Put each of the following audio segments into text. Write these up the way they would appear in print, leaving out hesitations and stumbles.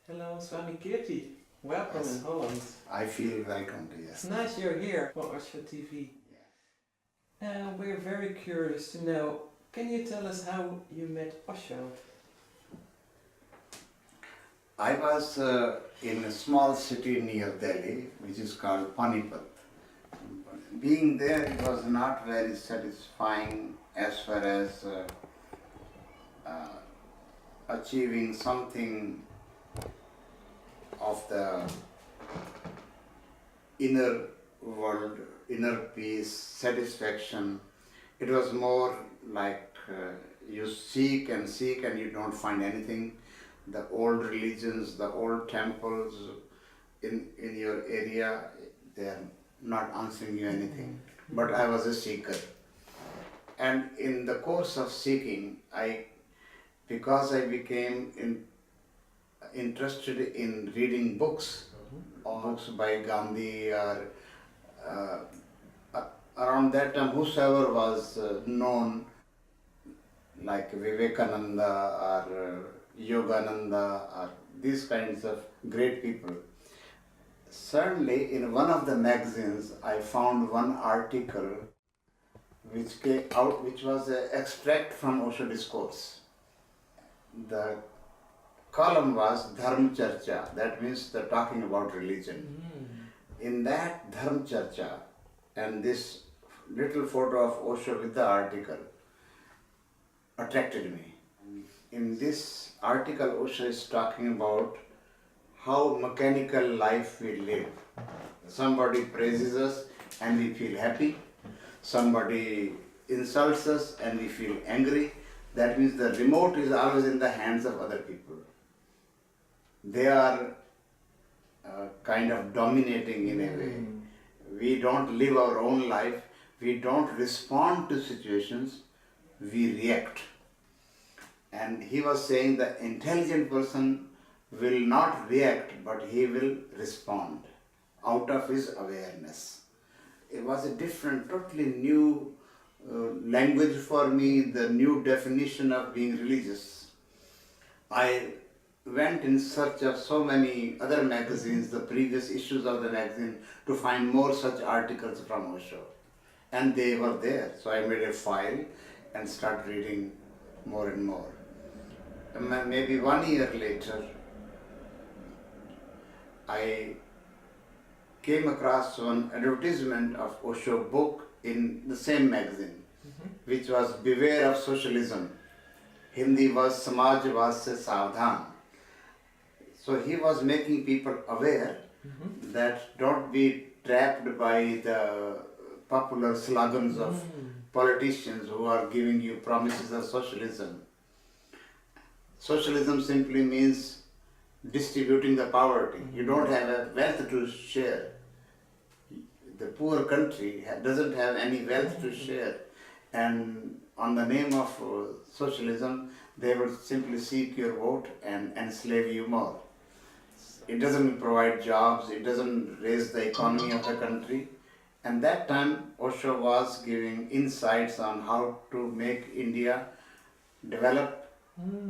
Hello, Swami Keerti. Welcome Yes. in Holland. I feel welcomed, yes. It's nice you're here for Osho TV. We're very curious to know, can you tell us how you met Osho? I was in a small city near Delhi, which is called Panipat. Being there, it was not very satisfying as far as achieving something of the inner world, inner peace, satisfaction. It was more like you seek and you don't find anything. The old religions, the old temples in your area, they are not answering you anything. But I was a seeker. And in the course of seeking, because I became interested in reading books, books by Gandhi or around that time, whosoever was known, like Vivekananda or Yogananda or these kinds of great people. Certainly, in one of the magazines, I found one article which came out, which was an extract from Osho discourse. The column was Dharma Charcha, that means the talking about religion. In that Dharma Charcha, and this little photo of Osho with the article attracted me. In this article, Osho is talking about how mechanical life we live. Somebody praises us and we feel happy. Somebody insults us and we feel angry. That means the remote is always in the hands of other people. They are kind of dominating in a way. We don't live our own life. We don't respond to situations. We react. And he was saying the intelligent person will not react, but he will respond out of his awareness. It was a different, totally new language for me, the new definition of being religious. I went in search of so many other magazines, the previous issues of the magazine, to find more such articles from Osho. And they were there. So I made a file and started reading more and more. And maybe 1 year later, I came across one advertisement of Osho book in the same magazine, which was Beware of Socialism. Hindi was Samajwad se Savdhan. So he was making people aware that don't be trapped by the popular slogans of politicians who are giving you promises of socialism. Socialism simply means distributing the poverty. You don't have a wealth to share. The poor country doesn't have any wealth to share. And on the name of socialism, they will simply seek your vote and enslave you more. It doesn't provide jobs, it doesn't raise the economy of the country. And that time, Osho was giving insights on how to make India develop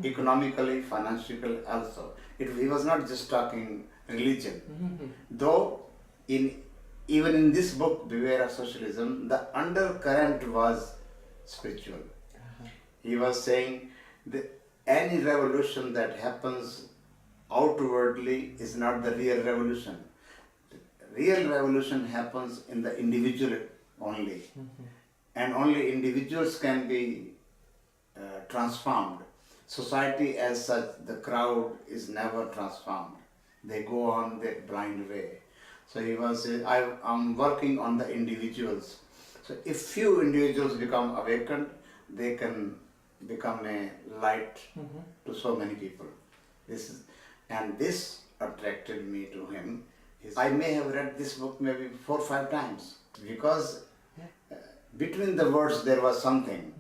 economically, financially also. He was not just talking religion. Though, even in this book, Beware of Socialism, the undercurrent was spiritual. He was saying that any revolution that happens outwardly is not the real revolution. Real revolution happens in the individual only. And only individuals can be transformed. Society as such, the crowd is never transformed. They go on their blind way. So he was saying, I'm working on the individuals. So if few individuals become awakened, they can become a light to so many people. This attracted me to him. I may have read this book maybe 4 or 5 times because between the words there was something.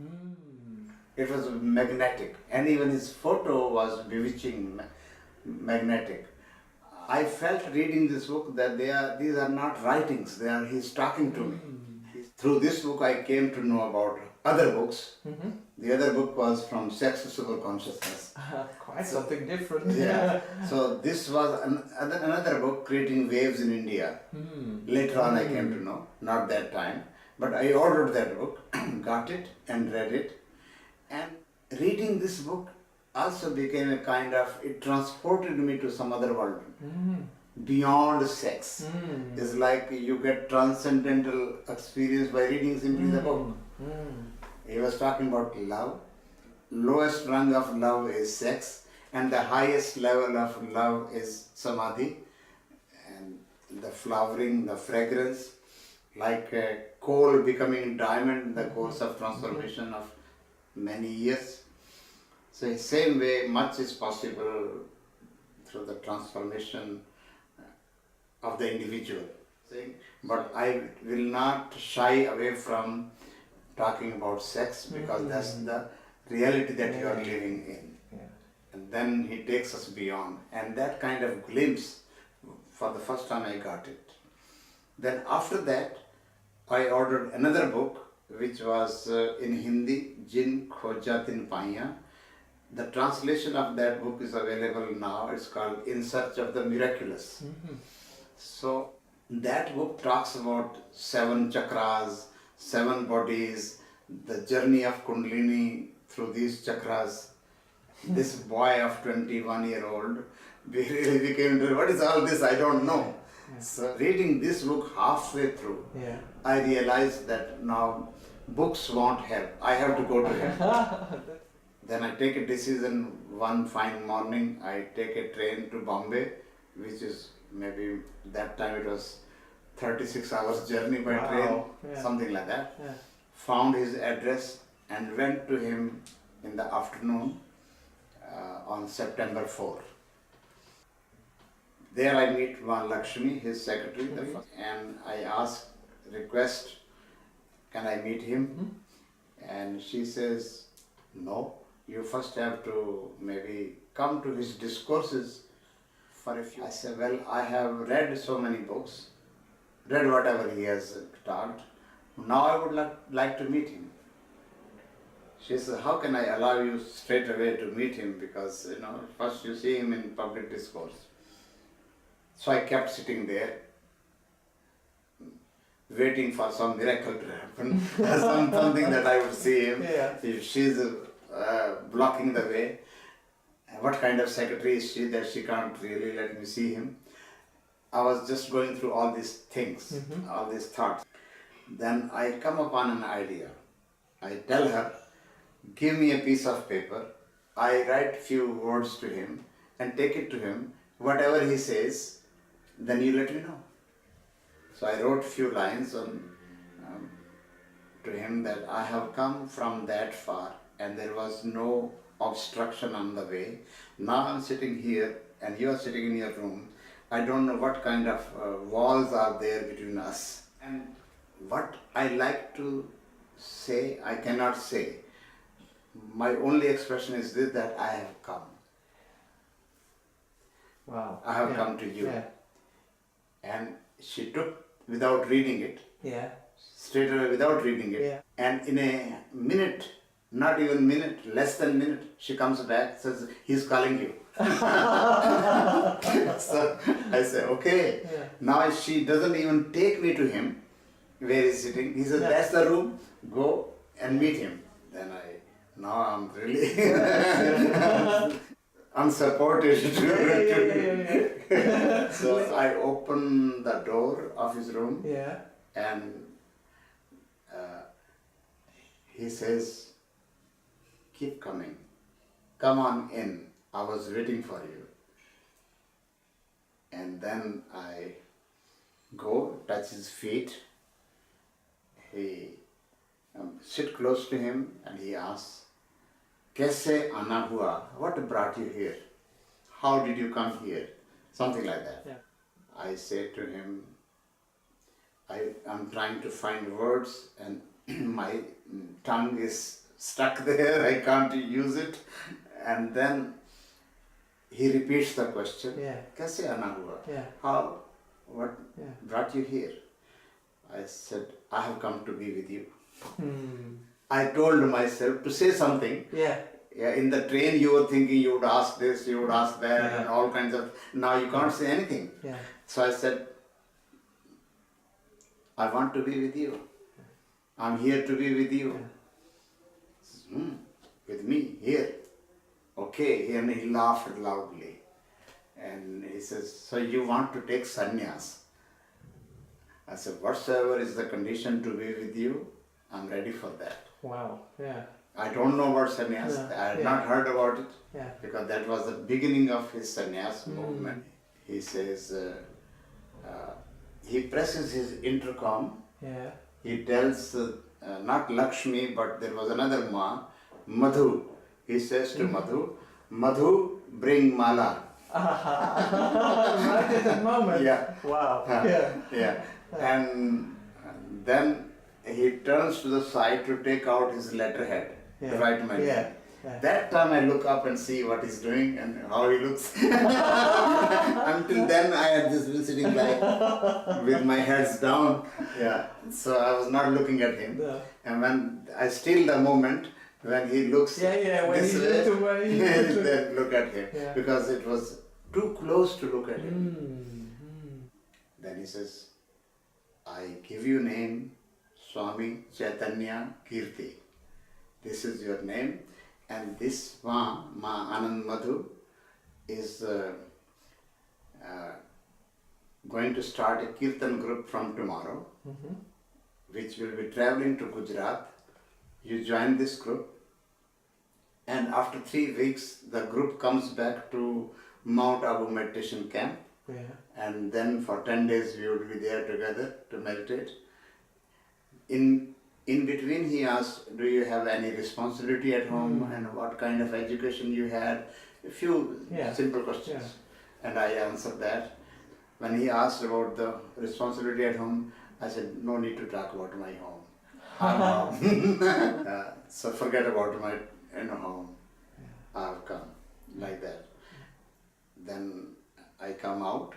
It was magnetic, and even his photo was bewitching, magnetic. I felt reading this book that these are not writings, he's talking to me. Through this book I came to know about other books. Mm-hmm. The other book was from Sex to Super Consciousness. Quite something different. Yeah. So this was another book, Creating Waves in India. Later on I came to know, not that time. But I ordered that book, got it and read it. And reading this book also became a kind of, it transported me to some other world. Beyond sex. It's like you get transcendental experience by reading simply the book. He was talking about love. Lowest rung of love is sex, and the highest level of love is samadhi. And the flowering, the fragrance, like a coal becoming diamond in the course of transformation of many years. So in same way, much is possible through the transformation of the individual. But I will not shy away from talking about sex because that's the reality that you are living in. And then he takes us beyond. And that kind of glimpse, for the first time I got it. Then after that, I ordered another book which was in Hindi, Jin Khojatin Paiya. The translation of that book is available now. It's called In Search of the Miraculous. So that book talks about 7 chakras, 7 bodies, the journey of Kundalini through these chakras. This boy of 21-year-old really became interested. What is all this? I don't know. So reading this book halfway through, I realized that now books won't help. I have to go to him. Then I take a decision one fine morning. I take a train to Bombay, which is maybe that time it was 36 hours journey by train, something like that. Found his address and went to him in the afternoon on September 4. There I meet one Lakshmi, his secretary, and I ask, request, can I meet him? And she says, no, you first have to maybe come to his discourses for a few. I said, well, I have read so many books, read whatever he has taught. Now I would like to meet him. She said, how can I allow you straight away to meet him? Because, first you see him in public discourse. So I kept sitting there, waiting for some miracle to happen, something that I would see him. If she's blocking the way, what kind of secretary is she that she can't really let me see him? I was just going through all these things, all these thoughts. Then I come upon an idea. I tell her, give me a piece of paper. I write few words to him and take it to him. Whatever he says, then you let me know. So I wrote few lines to him that I have come from that far and there was no obstruction on the way. Now I'm sitting here and you are sitting in your room. I don't know what kind of walls are there between us. And what I like to say, I cannot say. My only expression is this, that I have come. Wow. I have come to you. And she took, without reading it, straight away without reading it, and in a minute, not even minute, less than minute, she comes back, says, he's calling you. So I say, okay. Now she doesn't even take me to him, where he's sitting. He says, that's the room, go and meet him. Then now I'm really unsupported. So I open the door of his room and he says, keep coming, come on in, I was waiting for you. And then I go, touch his feet, he sit close to him and he asks, Kaise aana hua? What brought you here? How did you come here? Something like that. I say to him, I'm trying to find words and my tongue is stuck there, I can't use it. And then he repeats the question, Kaise aana hua? How, what brought you here? I said, I have come to be with you. I told myself to say something. Yeah. Yeah, in the train you were thinking you would ask this, you would ask that, Yeah. and all kinds of. Now you can't say anything. Yeah. So I said, I want to be with you. I'm here to be with you. With me, here. Okay, and he laughed loudly. And he says, so you want to take sannyas? I said, whatsoever is the condition to be with you, I'm ready for that. Wow. Yeah. I don't know about sannyas. Yeah. I had Yeah. not heard about it. Yeah. Because that was the beginning of his sannyas movement. He says, he presses his intercom. Yeah. He tells not Lakshmi, but there was another Ma, Madhu. He says to Madhu, Madhu, bring mala. Right at that moment. Yeah. Wow. Yeah. Yeah. And then he turns to the side to take out his letterhead, Yeah. to write my name. Yeah. Yeah. That time I look up and see what he's doing and how he looks. Until then I had just been sitting like with my heads down. Yeah. So I was not looking at him. No. And when I still the moment when he looks Yeah, when this he way, looked away, he then look at him. Yeah. Because it was too close to look at him. Mm. Then he says, I give you name Swami Chaitanya Keerti. This is your name. And this Ma Anand Madhu, is going to start a Kirtan group from tomorrow, which will be traveling to Gujarat. You join this group, and after 3 weeks, the group comes back to Mount Abu meditation camp, Yeah. and then for 10 days we would be there together to meditate. In between, he asked, do you have any responsibility at home and what kind of education you had? A few simple questions. Yeah. And I answered that. When he asked about the responsibility at home, I said, no need to talk about my home. I'm home. So forget about my home. I've come, like that. Then I come out,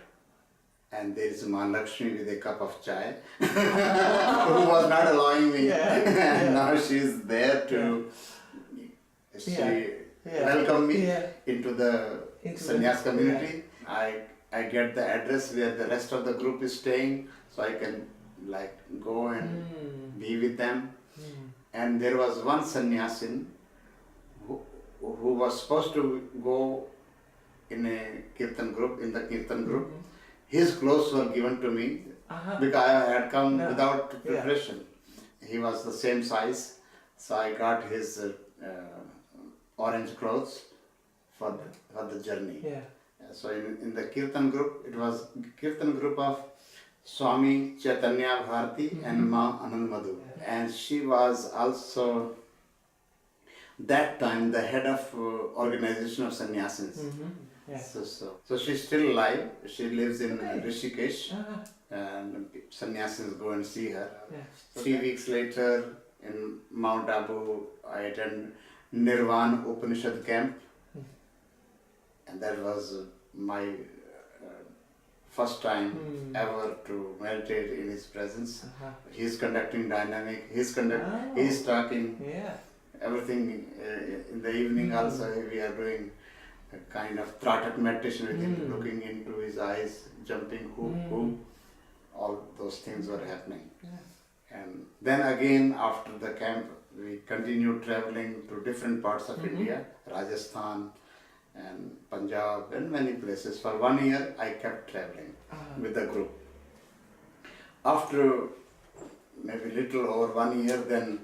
and there is Mahalakshmi with a cup of chai, who was not allowing me. And now she's there to welcome me into the sannyas community. I get the address where the rest of the group is staying, so I can go and be with them. And there was one sannyasin who was supposed to go in a kirtan group, His clothes were given to me because I had come without preparation. He was the same size, so I got his orange clothes for the journey. So in the kirtan group, it was kirtan group of Swami Chaitanya Keerti and Ma Anand Madhu. And she was also that time the head of organization of sannyasins. So she's still alive. She lives in Rishikesh, and sannyasins go and see her. 3 weeks later, in Mount Abu, I attend Nirvan Upanishad camp, and that was my first time ever to meditate in his presence. He's conducting dynamic. He's talking. Everything in the evening also we are doing a kind of Tratak meditation with him, looking into his eyes, jumping, hoop, all those things were happening. And then again after the camp, we continued traveling to different parts of India, Rajasthan and Punjab and many places. For 1 year I kept traveling with the group. After maybe little over 1 year, then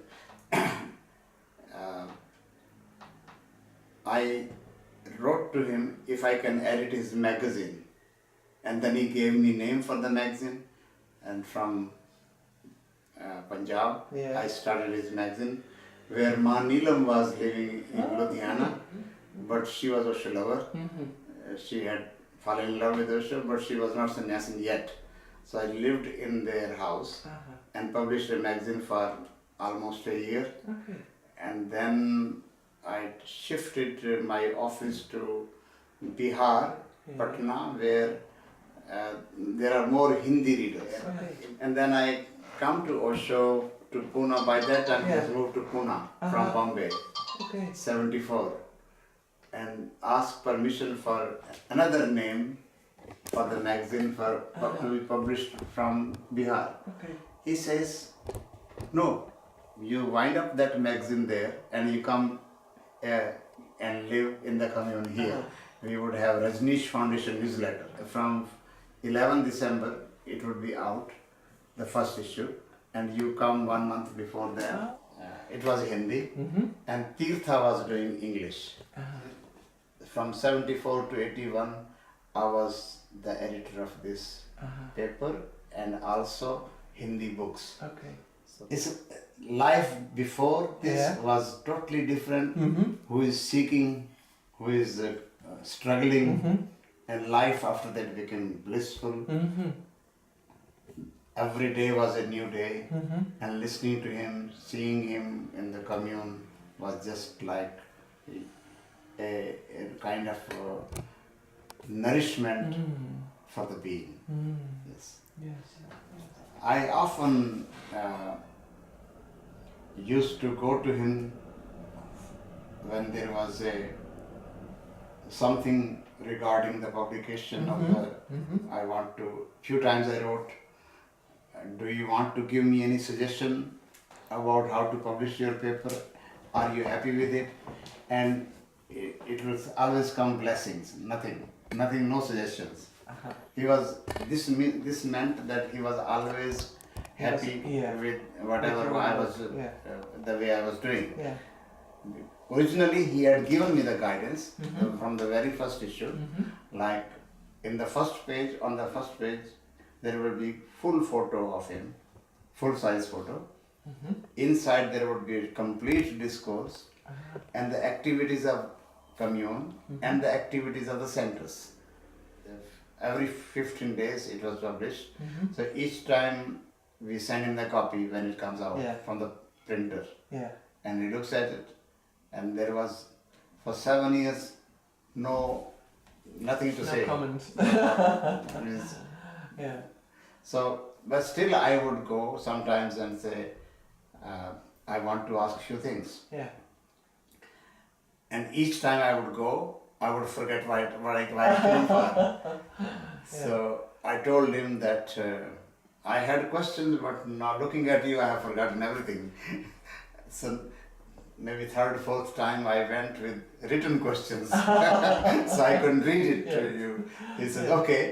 I wrote to him if I can edit his magazine, and then he gave me name for the magazine, and from Punjab I started his magazine, where Ma Neelam was living in Ludhiana, but she was Osho lover. She had fallen in love with Osho, but she was not sannyasin yet. So I lived in their house and published a magazine for almost a year. And then I shifted my office to Bihar, Patna, where there are more Hindi readers. And then I come to Osho to Pune. By that time, he Yeah. has moved to Pune Uh-huh. from Bombay, Okay. 74, and asked permission for another name for the magazine to be published from Bihar. Okay. He says, no, you wind up that magazine there and you come and live in the commune here. We would have Rajneesh Foundation newsletter. From 11 December, it would be out, the first issue, and you come 1 month before that. It was Hindi, and Tirtha was doing English. From 74 to 81, I was the editor of this paper and also Hindi books. Okay. It's life before this Yeah. was totally different. Who is seeking, who is struggling, and life after that became blissful. Every day was a new day, and listening to him, seeing him in the commune was just like a kind of nourishment for the being. Yes. Yes. I often used to go to him when there was something regarding the publication of the. I want to. Few times I wrote, "Do you want to give me any suggestion about how to publish your paper? Are you happy with it?" And it was always come blessings. Nothing, no suggestions. He was. This meant that he was always happy with whatever I was, the way I was doing. Yeah. Originally, he had given me the guidance from the very first issue. Like in the first page, on the first page, there will be full photo of him, full size photo. Inside there would be a complete discourse and the activities of commune and the activities of the centers. Every 15 days it was published. So each time we send him the copy when it comes out from the printer. Yeah. And he looks at it, and there was for 7 years nothing to say. No comment. Means- Yeah. So, but still I would go sometimes and say, I want to ask few things. Yeah. And each time I would go, I would forget what I came for. So I told him that I had questions, but now looking at you, I have forgotten everything. So maybe third, fourth time I went with written questions, so I couldn't read it to you. He said, okay,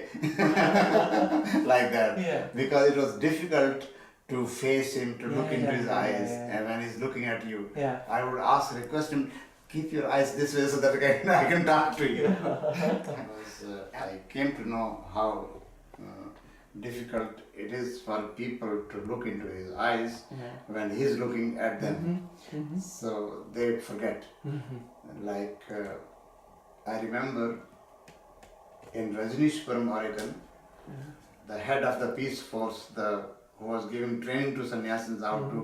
like that, because it was difficult to face him, to look into his eyes, and when he's looking at you, I would request him, keep your eyes this way so that I can talk to you. I came to know how difficult it is for people to look into his eyes when he's looking at them. So they forget. Like I remember in Rajneeshpuram, Oregon, the head of the peace force, who was giving training to sannyasis how to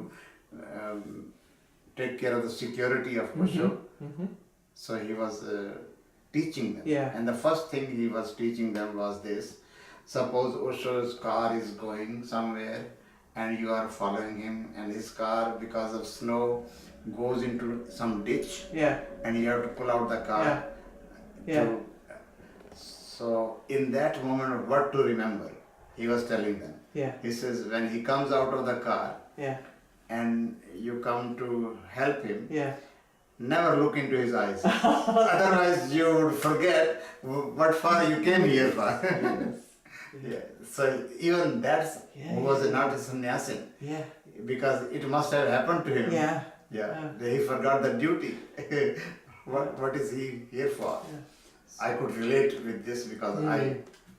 take care of the security of Osho. So he was teaching them. And the first thing he was teaching them was this. Suppose Osho's car is going somewhere and you are following him, and his car, because of snow, goes into some ditch and you have to pull out the car. So in that moment, what to remember, he was telling them. He says, when he comes out of the car and you come to help him, never look into his eyes. Otherwise you would forget what for you came here for. So even that was not a sannyasin. Because it must have happened to him. He forgot the duty. What is he here for? I could relate with this because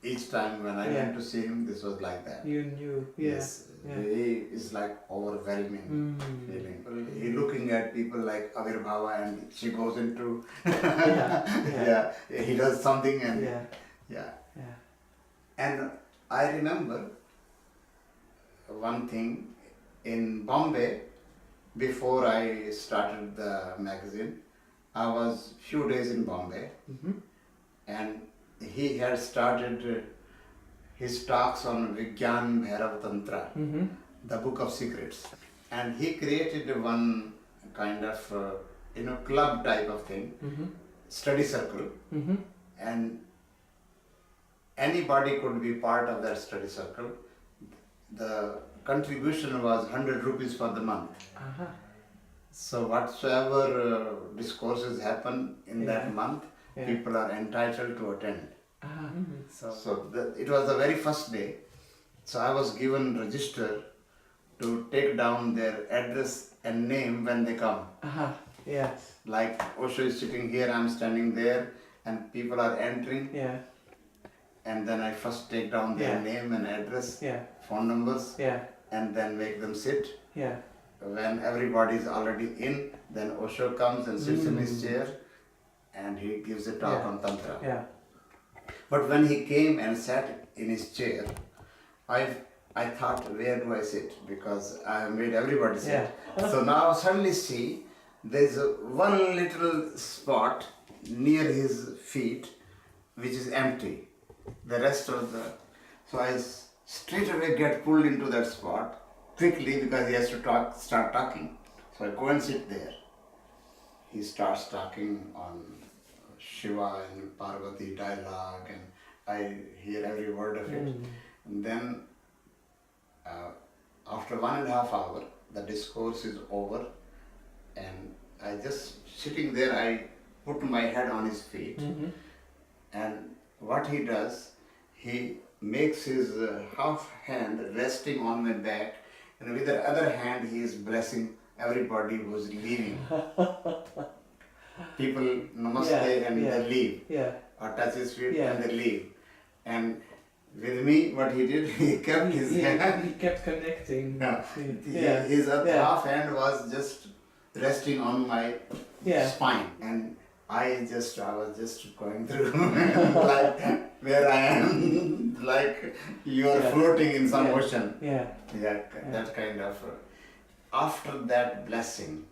each time when I went to see him, this was like that. You knew. Yes. He is like overwhelming feeling. He looking at people like Avirbhava, and she goes into he does something and and I remember one thing in Bombay. Before I started the magazine, I was few days in Bombay, and he had started his talks on Vigyan Bhairav Tantra, the book of secrets. and he created one kind of club type of thing, study circle, and anybody could be part of that study circle. The contribution was 100 rupees for the month. So whatsoever discourses happen in that month, people are entitled to attend. It was the very first day. So I was given register to take down their address and name when they come. Yes. Like Osho is sitting here, I'm standing there, and people are entering. And then I first take down their name and address, phone numbers, and then make them sit. When everybody is already in, then Osho comes and sits in his chair, and he gives a talk on Tantra. But when he came and sat in his chair, I thought, where do I sit? Because I have made everybody sit. So now suddenly see, there's one little spot near his feet which is empty. The rest of the... So I straight away get pulled into that spot quickly because he has to start talking. So I go and sit there. He starts talking on Shiva and Parvati dialogue, and I hear every word of it. And then after 1.5 hours, the discourse is over, and I just sitting there, I put my head on his feet, and what he does, he makes his half hand resting on my back, and with the other hand he is blessing everybody who's leaving. People namaste and they leave, or touch his feet and they leave. And with me, what he did, he kept his hand. He kept connecting. His half hand was just resting on my spine, and I was just going through like where I am, like you are floating in some ocean. That kind of. After that blessing,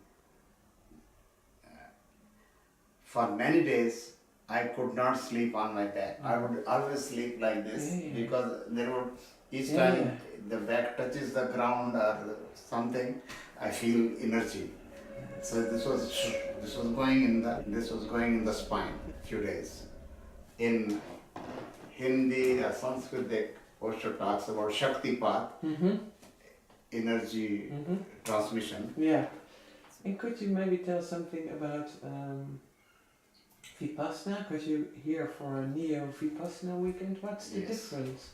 for many days, I could not sleep on my back. I would always sleep like this because there would each time the back touches the ground or something, I feel energy. So this was going in the spine. Few days. In Hindi or Sanskrit, Osho talks about Shakti path, energy transmission. And could you maybe tell something about vipassana? Because you're here for a neo-vipassana weekend. What's the difference?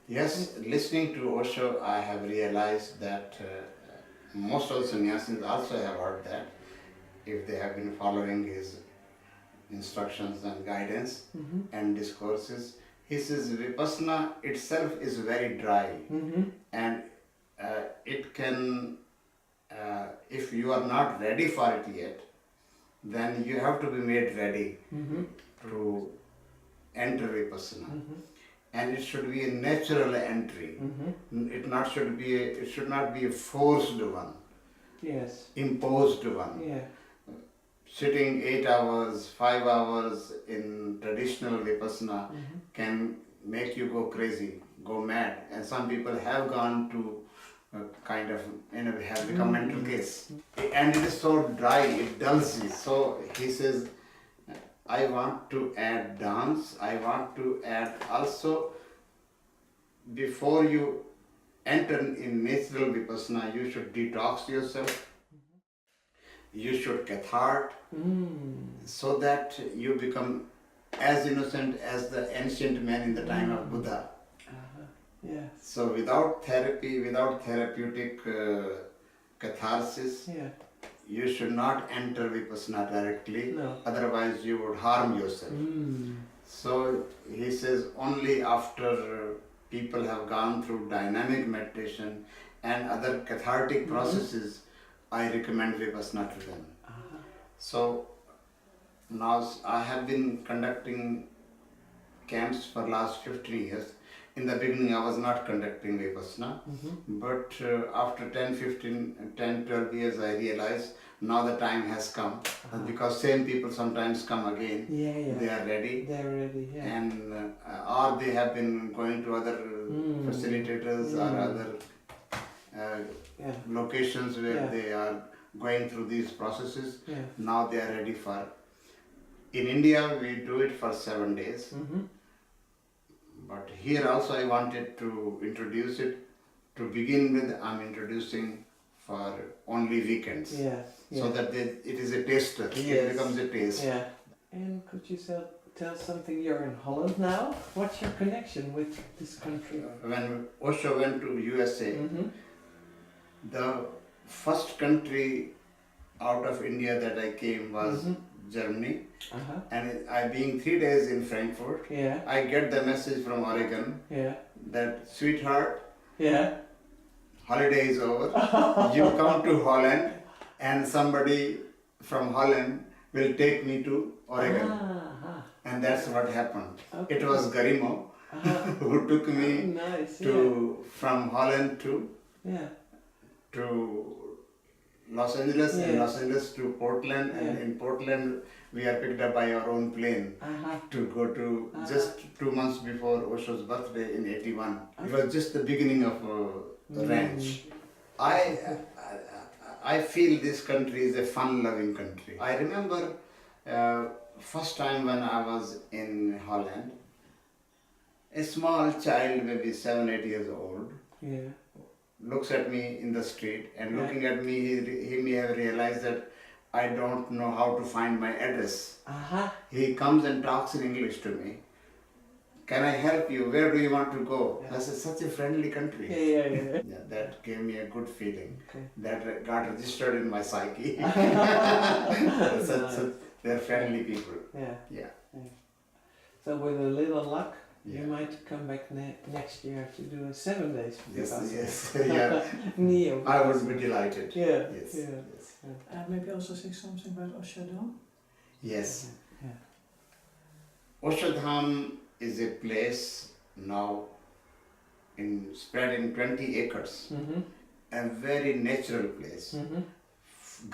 Yes, listening to Osho, I have realized that most of the sannyasis also have heard that if they have been following his instructions and guidance and discourses. He says vipassana itself is very dry, and it can, if you are not ready for it yet, then you have to be made ready to enter vipassana. And it should be a natural entry. It should not be a forced one, imposed one. Sitting 8 hours, 5 hours in traditional vipassana can make you go crazy, go mad. And some people have gone to have become mental case. And it is so dry, it dulls you. So he says, I want to add dance, I want to add also, before you enter in natural vipassana, you should detox yourself. You should cathart, so that you become as innocent as the ancient man in the time of Buddha. So without therapy, without therapeutic catharsis, you should not enter vipassana directly, otherwise you would harm yourself. So he says only after people have gone through dynamic meditation and other cathartic processes, I recommend vipassana to them. So now I have been conducting camps for last 15 years. In the beginning I was not conducting vipassana, but after 12 years I realized now the time has come, because same people sometimes come again, they are ready, and or they have been going to other facilitators or other locations where Yeah. they are going through these processes. Yeah. Now they are ready for. In India, we do it for 7 days. Mm-hmm. But here also I wanted to introduce it. To begin with, I'm introducing for only weekends. Yeah. So that it is a taster. Yes. It becomes a taste. Yeah. And could you tell something? You're in Holland now. What's your connection with this country? When Osho went to USA, Mm-hmm. the first country out of India that I came was Mhm. Germany. Uh-huh. And I being 3 days in Frankfurt, Yeah. I get the message from Oregon Yeah. that, sweetheart, Yeah. holiday is over. You come to Holland and somebody from Holland will take me to Oregon. Uh-huh. And that's what happened. Okay. It was Garimo Uh-huh. who took me Nice. from Holland Yeah. to Los Angeles, and Yes. Los Angeles to Portland, and Yeah. in Portland we are picked up by our own plane Uh-huh. to go to just 2 months before Osho's birthday in 81. It was just the beginning of the ranch. I feel this country is a fun-loving country. I remember first time when I was in Holland, a small child, maybe 7, 8 years old, Yeah. looks at me in the street, and Yeah. looking at me, he may have realized that I don't know how to find my address. Uh-huh. He comes and talks in English to me. Can I help you? Where do you want to go? Yeah. That's such a friendly country. Yeah. Yeah, that gave me a good feeling. Okay. That got registered in my psyche. Nice. They're friendly people. Yeah. Yeah. So with a little luck, Yeah. you might come back next year to do a 7 days. Yes, vipassana. yes, yeah. Neo. I would be delighted. Yeah. Yes, Yeah. yes. Maybe also say something about Oshodham. Yes. Yeah. Oshodham is a place now spread in 20 acres. Mm-hmm. A very natural place. Mm-hmm.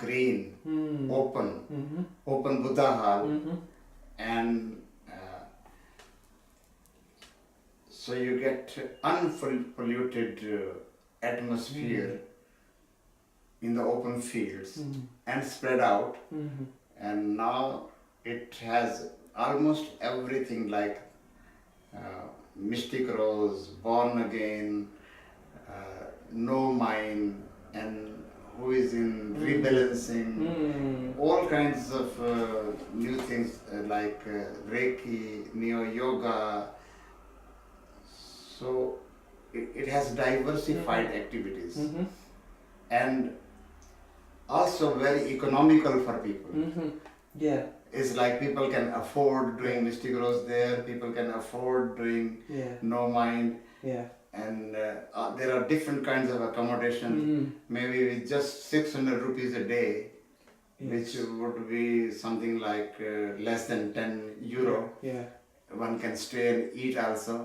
Green, Mm. open, Mm-hmm. open Buddha hall, Mm-hmm. and so you get unpolluted atmosphere in the open fields Mm-hmm. and spread out, Mm-hmm. and now it has almost everything like mystic rose, born again, no mind, and who is in rebalancing, Mm. all kinds of new things like Reiki, Neo Yoga. So it has diversified activities, Mm-hmm. and also very economical for people. Mm-hmm. Yeah. It's like people can afford doing Mystic Rose there, people can afford doing Yeah. No Mind, Yeah. and there are different kinds of accommodation, Mm-hmm. maybe with just 600 rupees a day, which Yes. would be something like less than 10 euro. Yeah. One can stay and eat also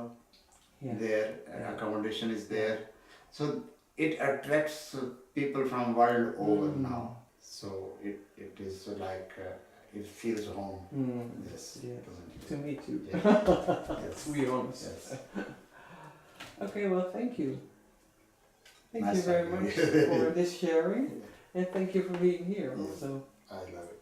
Yeah. there, Yeah. accommodation is there. So it attracts people from world over Mm. now. So it is like, it feels home. Mm. Yes. Yeah. doesn't it? To me too. Yeah. Yes. To be honest. Yes. Okay, well, thank you. Thank Nice you very talking much to you. for this sharing, and thank you for being here Yes. also. I love it.